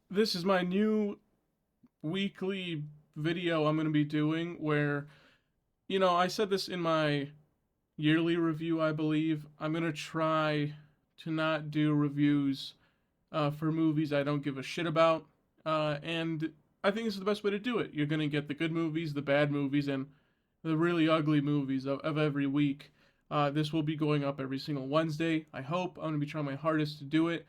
This is my new weekly video I'm going to be doing where, I said this in my yearly review, I believe. I'm going to try to not do reviews for movies I don't give a shit about. And I think this is the best way to do it. You're going to get the good movies, the bad movies, and the really ugly movies of every week. This will be going up every single Wednesday. I hope. I'm going to be trying my hardest to do it.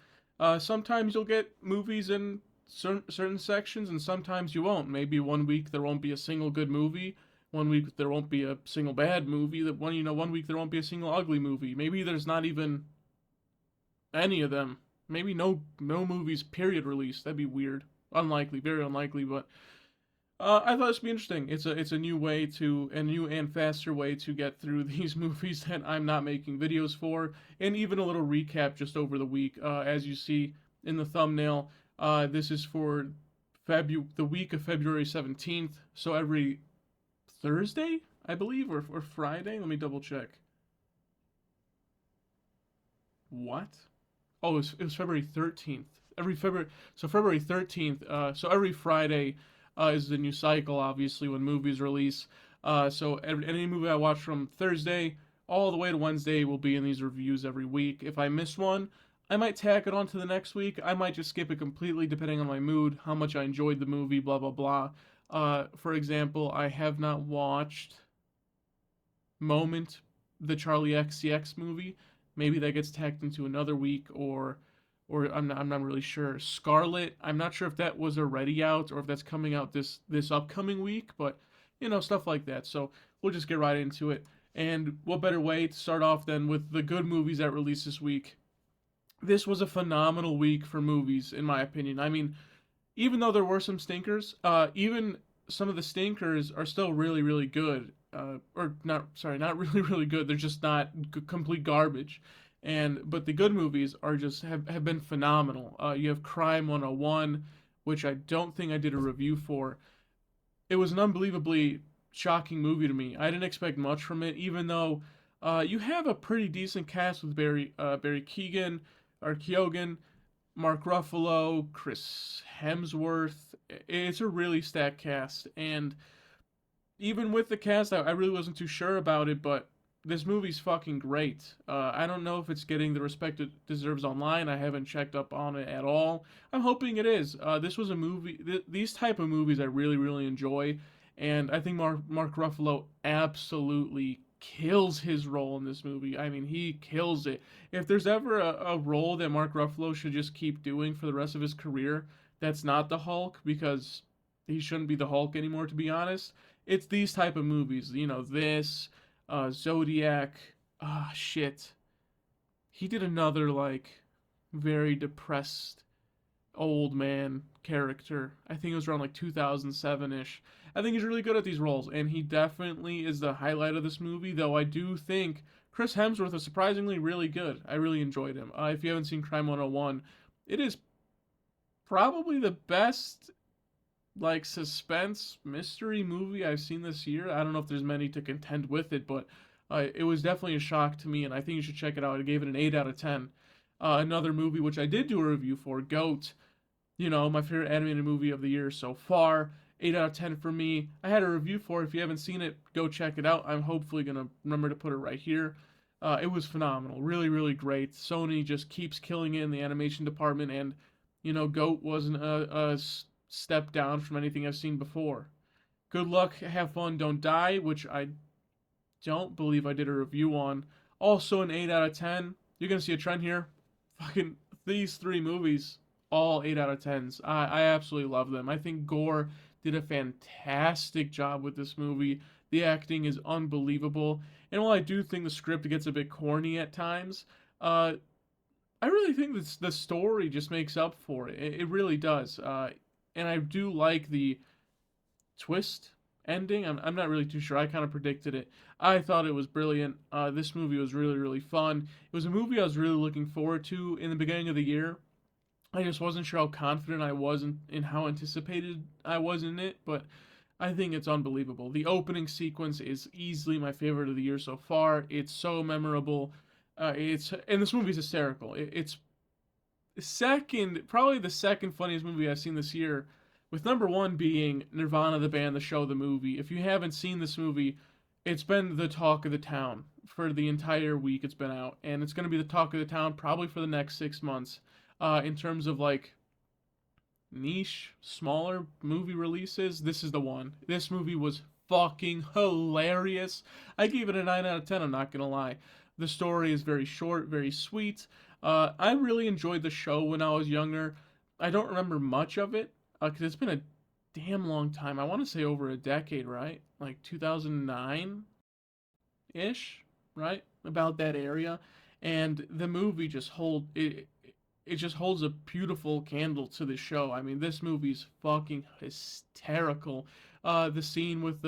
Sometimes you'll get movies in certain sections, and sometimes you won't. Maybe one week there won't be a single good movie. One week there won't be a single bad movie. That one week there won't be a single ugly movie. Maybe there's not even any of them. Maybe no movies period released. That'd be weird. Unlikely, very unlikely. But I thought this would be interesting. It's a new way to a new and faster way to get through these movies that I'm not making videos for, and even a little recap just over the week. As you see in the thumbnail, this is for the week of February 17th. So every Thursday, I believe, or Friday. Let me double check. What? Oh, it was February 13th. February 13th. So every Friday is the new cycle, obviously, when movies release. So any movie I watch from Thursday all the way to Wednesday will be in these reviews every week. If I miss one, I might tack it on to the next week. I might just skip it completely, depending on my mood, how much I enjoyed the movie, blah blah blah. For example, I have not watched Moment, the Charlie XCX movie. Maybe that gets tacked into another week, or I'm not really sure. Scarlet, I'm not sure if that was already out or if that's coming out this upcoming week, but stuff like that. So we'll just get right into it. And what better way to start off than with the good movies that released this week? This was a phenomenal week for movies, in my opinion. I mean, even though there were some stinkers, even some of the stinkers are still really, really good. Or not, sorry, not really, really good. They're just not complete garbage. But the good movies are just have been phenomenal. You have Crime 101, which I don't think I did a review for. It was an unbelievably shocking movie to me. I didn't expect much from it, even though you have a pretty decent cast with Barry Keoghan or Keoghan, Mark Ruffalo, Chris Hemsworth. It's a really stacked cast, and even with the cast, I really wasn't too sure about it, but this movie's fucking great. I don't know if it's getting the respect it deserves online. I haven't checked up on it at all. I'm hoping it is. This was a movie. These type of movies I really, really enjoy, and I think Mark Ruffalo absolutely kills his role in this movie. I mean, he kills it. If there's ever a role that Mark Ruffalo should just keep doing for the rest of his career, that's not the Hulk, because he shouldn't be the Hulk anymore, to be honest. It's these type of movies. This, Zodiac. Ah, shit. He did another, like, very depressed old man character. I think it was around like 2007 ish. I think he's really good at these roles, and he definitely is the highlight of this movie. Though I do think Chris Hemsworth is surprisingly really good. I really enjoyed him. If you haven't seen Crime 101, it is probably the best like suspense mystery movie I've seen this year. I don't know if there's many to contend with it, but it was definitely a shock to me, and I think you should check it out. I gave it an 8 out of 10. Another movie which I did do a review for, Goat, my favorite animated movie of the year so far. 8 out of 10 for me. I had a review for it. If you haven't seen it, go check it out. I'm hopefully going to remember to put it right here. It was phenomenal. Really, really great. Sony just keeps killing it in the animation department, and, Goat wasn't a step down from anything I've seen before. Good luck, have fun, don't die, which I don't believe I did a review on. Also an 8 out of 10. You're going to see a trend here. Fucking these three movies, all 8 out of 10s. I absolutely love them. I think Gore did a fantastic job with this movie. The acting is unbelievable. And while I do think the script gets a bit corny at times, I really think the story just makes up for it. It really does. And I do like the twist ending. I'm not really too sure. I kind of predicted it. I thought it was brilliant. This movie was really, really fun. It was a movie I was really looking forward to in the beginning of the year. I just wasn't sure how confident I was in how anticipated I was in it, but I think it's unbelievable. The opening sequence is easily my favorite of the year so far. It's so memorable. And this movie is hysterical. It's Second, probably the second funniest movie I've seen this year, with number one being Nirvana the band, the show, the movie. If you haven't seen this movie, it's been the talk of the town for the entire week it's been out, and it's going to be the talk of the town probably for the next 6 months. In terms of like niche, smaller movie releases, this is the one. This movie was fucking hilarious. I gave it a 9 out of 10, I'm not gonna lie. The story is very short, very sweet. I really enjoyed the show when I was younger. I don't remember much of it, because it's been a damn long time. I want to say over a decade, right? Like 2009 ish, right? About that area. And the movie just it just holds a beautiful candle to the show. I mean, this movie's fucking hysterical. The scene with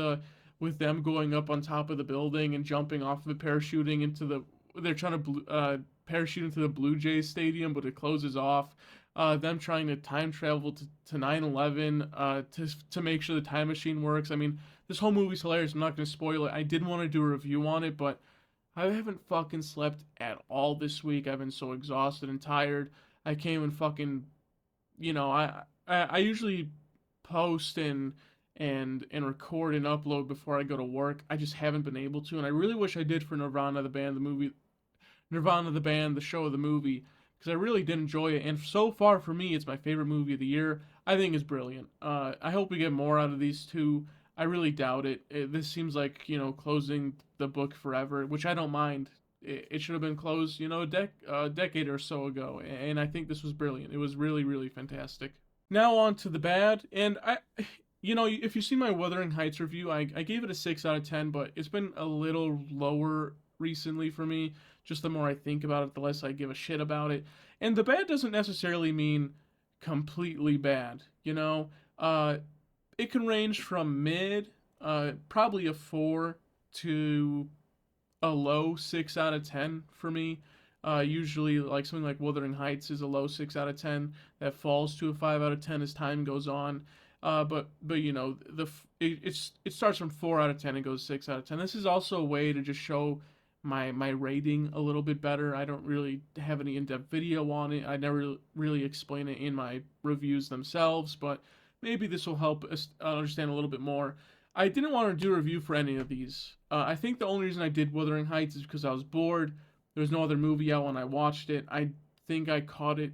them going up on top of the building and jumping off of it, parachuting into the they're trying to parachute into the Blue Jays stadium, but it closes off. Them trying to time travel to 9/11 to make sure the time machine works. I mean, this whole movie's hilarious. I'm not going to spoil it. I did want to do a review on it, but I haven't fucking slept at all this week. I've been so exhausted and tired. I came and fucking, I usually post and record and upload before I go to work. I just haven't been able to, and I really wish I did for Nirvana the band, the movie, Nirvana the band, the show, the movie, because I really did enjoy it. And so far for me, it's my favorite movie of the year. I think it's brilliant. I hope we get more out of these two. I really doubt it. This seems like closing the book forever, which I don't mind. It should have been closed, a decade or so ago, and I think this was brilliant. It was really, really fantastic. Now on to the bad, and if you see my Wuthering Heights review, I gave it a 6 out of 10, but it's been a little lower recently for me. Just the more I think about it, the less I give a shit about it. And the bad doesn't necessarily mean completely bad, it can range from mid, probably a 4 to a low 6 out of 10 for me. Usually, like something like Wuthering Heights is a low 6 out of 10 that falls to a 5 out of 10 as time goes on. But it starts from 4 out of 10 and goes 6 out of 10. This is also a way to just show my rating a little bit better. I don't really have any in-depth video on it. I never really explain it in my reviews themselves, but maybe this will help us understand a little bit more. I didn't want to do a review for any of these. I think the only reason I did Wuthering Heights is because I was bored. There was no other movie out when I watched it. I think I caught it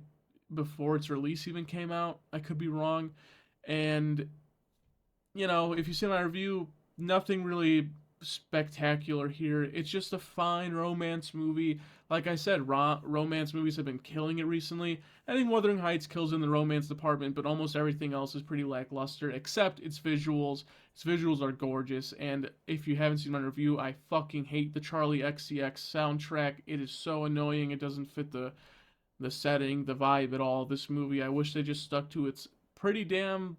before its release even came out. I could be wrong. And, if you see my review, nothing really spectacular here. It's just a fine romance movie. Like I said, romance movies have been killing it recently. I think Wuthering Heights kills in the romance department, but almost everything else is pretty lackluster, except its visuals. Its visuals are gorgeous, and if you haven't seen my review, I fucking hate the Charlie XCX soundtrack. It is so annoying. It doesn't fit the setting, the vibe at all. This movie, I wish they just stuck to its pretty damn.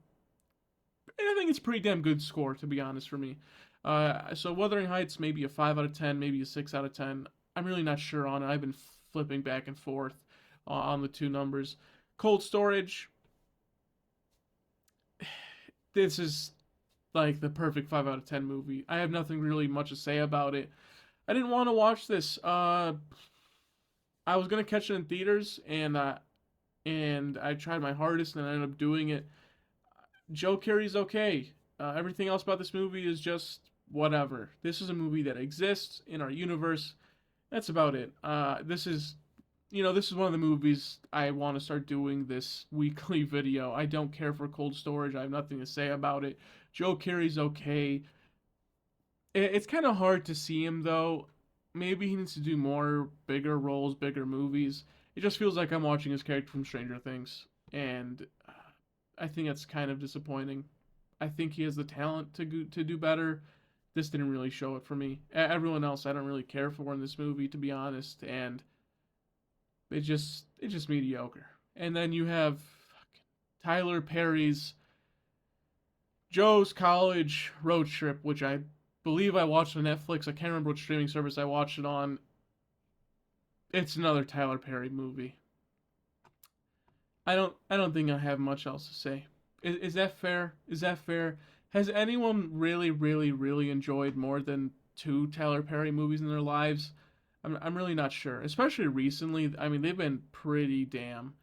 I think it's pretty damn good score, to be honest, for me. So Wuthering Heights, maybe a 5 out of 10, maybe a 6 out of 10. I'm really not sure on it. I've been flipping back and forth on the two numbers. Cold Storage. This is like the perfect 5 out of 10 movie. I have nothing really much to say about it. I didn't want to watch this. I was gonna catch it in theaters, and I tried my hardest, and I ended up doing it. Joe Carey's okay. Everything else about this movie is just whatever. This is a movie that exists in our universe. That's about it. This is one of the movies I want to start doing this weekly video. I don't care for Cold Storage. I have nothing to say about it. Joe Carey's okay. It's kind of hard to see him though. Maybe he needs to do more bigger roles, bigger movies. It just feels like I'm watching his character from Stranger Things, and I think that's kind of disappointing. I think he has the talent to do better. This didn't really show it for me. Everyone else I don't really care for in this movie, to be honest, and it's just mediocre. And then you have Tyler Perry's Joe's College Road Trip, which I believe I watched on Netflix. I can't remember what streaming service I watched it on. It's another Tyler Perry movie. I don't think I have much else to say. Is that fair? Is that fair? Has anyone really, really, really enjoyed more than two Tyler Perry movies in their lives? I'm really not sure. Especially recently. I mean, they've been pretty damn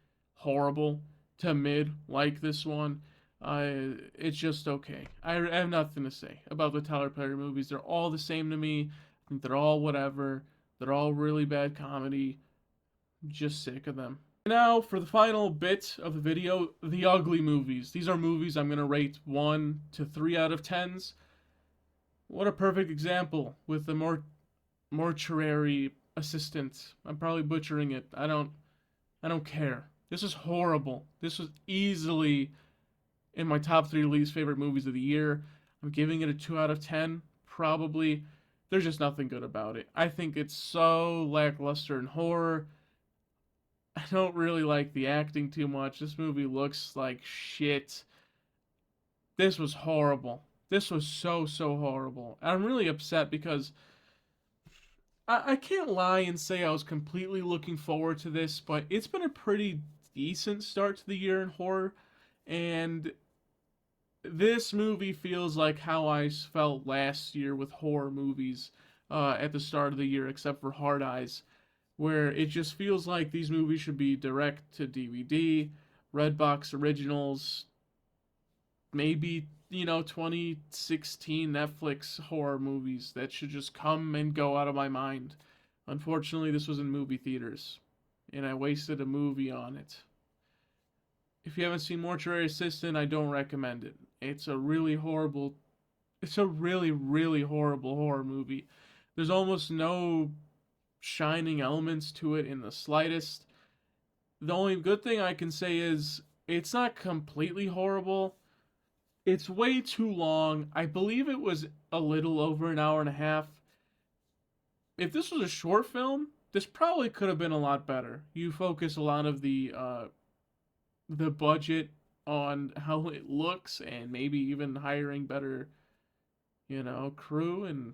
horrible to mid like this one. It's just okay. I have nothing to say about the Tyler Perry movies. They're all the same to me. I think they're all whatever. They're all really bad comedy. Just sick of them. Now, for the final bit of the video, the ugly movies. These are movies I'm going to rate 1 to 3 out of 10s. What a perfect example with the mortuary assistant. I'm probably butchering it. I don't care. This is horrible. This was easily in my top 3 least favorite movies of the year. I'm giving it a 2 out of 10, probably. There's just nothing good about it. I think it's so lackluster in horror. I don't really like the acting too much. This movie looks like shit. This was horrible. This was so, so horrible. I'm really upset because I can't lie and say I was completely looking forward to this, but it's been a pretty decent start to the year in horror, and this movie feels like how I felt last year with horror movies at the start of the year, except for Hard Eyes, where it just feels like these movies should be direct to DVD, Redbox originals, maybe 2016 Netflix horror movies that should just come and go out of my mind. Unfortunately, this was in movie theaters, and I wasted a movie on it. If you haven't seen Mortuary Assistant, I don't recommend it. It's a really really horrible horror movie. There's almost no shining elements to it in the slightest. The only good thing I can say is it's not completely horrible. It's way too long. I believe it was a little over an hour and a half. If this was a short film, this probably could have been a lot better. You focus a lot of the budget on how it looks and maybe even hiring better, crew and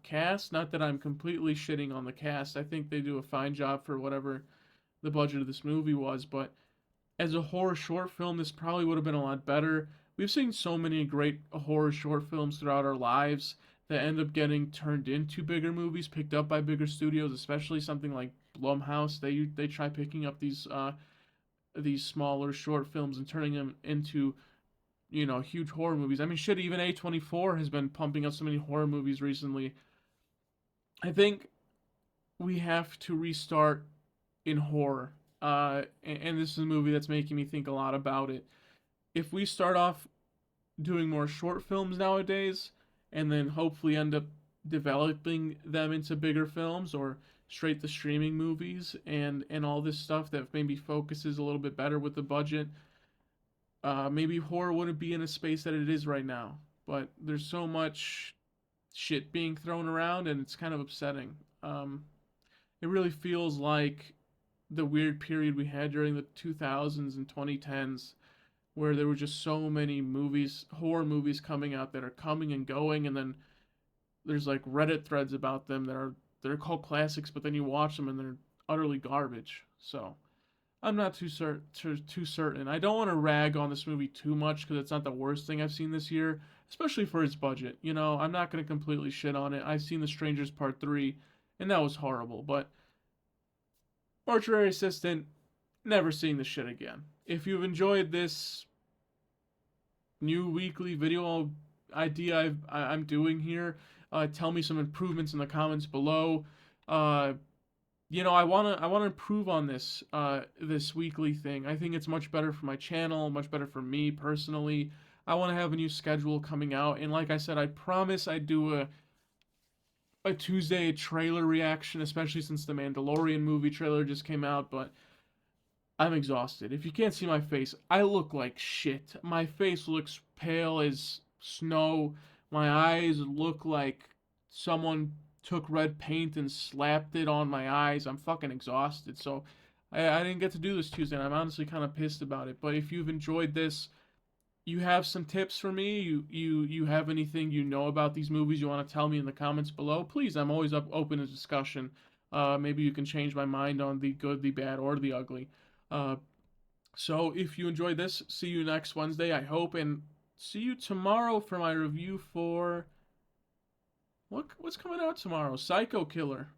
cast. Not that I'm completely shitting on the cast. I think they do a fine job for whatever the budget of this movie was, but as a horror short film, this probably would have been a lot better. We've seen so many great horror short films throughout our lives that end up getting turned into bigger movies, picked up by bigger studios, especially something like Blumhouse. They try picking up these smaller short films and turning them into huge horror movies. I mean, shit, even A24 has been pumping up so many horror movies recently. I think we have to restart in horror. And this is a movie that's making me think a lot about it. If we start off doing more short films nowadays, and then hopefully end up developing them into bigger films or straight to streaming movies and all this stuff that maybe focuses a little bit better with the budget, maybe horror wouldn't be in a space that it is right now. But there's so much shit being thrown around, and it's kind of upsetting. It really feels like the weird period we had during the 2000s and 2010s, where there were just so many movies, horror movies coming out that are coming and going, and then there's like Reddit threads about them that are called classics, but then you watch them and they're utterly garbage. So I'm not too certain. I don't want to rag on this movie too much because it's not the worst thing I've seen this year, especially for its budget. I'm not going to completely shit on it. I've seen The Strangers Part 3, and that was horrible, but Mortuary Assistant, never seeing the shit again. If you've enjoyed this new weekly video idea I'm doing here, tell me some improvements in the comments below. I wanna improve on this weekly thing. I think it's much better for my channel, much better for me personally. I want to have a new schedule coming out, and like I said, I promise I'd do a Tuesday trailer reaction, especially since the Mandalorian movie trailer just came out, but I'm exhausted. If you can't see my face, I look like shit. My face looks pale as snow. My eyes look like someone took red paint and slapped it on my eyes. I'm fucking exhausted. So I didn't get to do this Tuesday, and I'm honestly kind of pissed about it. But if you've enjoyed this, you have some tips for me, you have anything about these movies you want to tell me in the comments below, please, I'm always open to discussion. Maybe you can change my mind on the good, the bad, or the ugly. So if you enjoyed this, see you next Wednesday, I hope, and see you tomorrow for my review for... What's coming out tomorrow? Psycho Killer.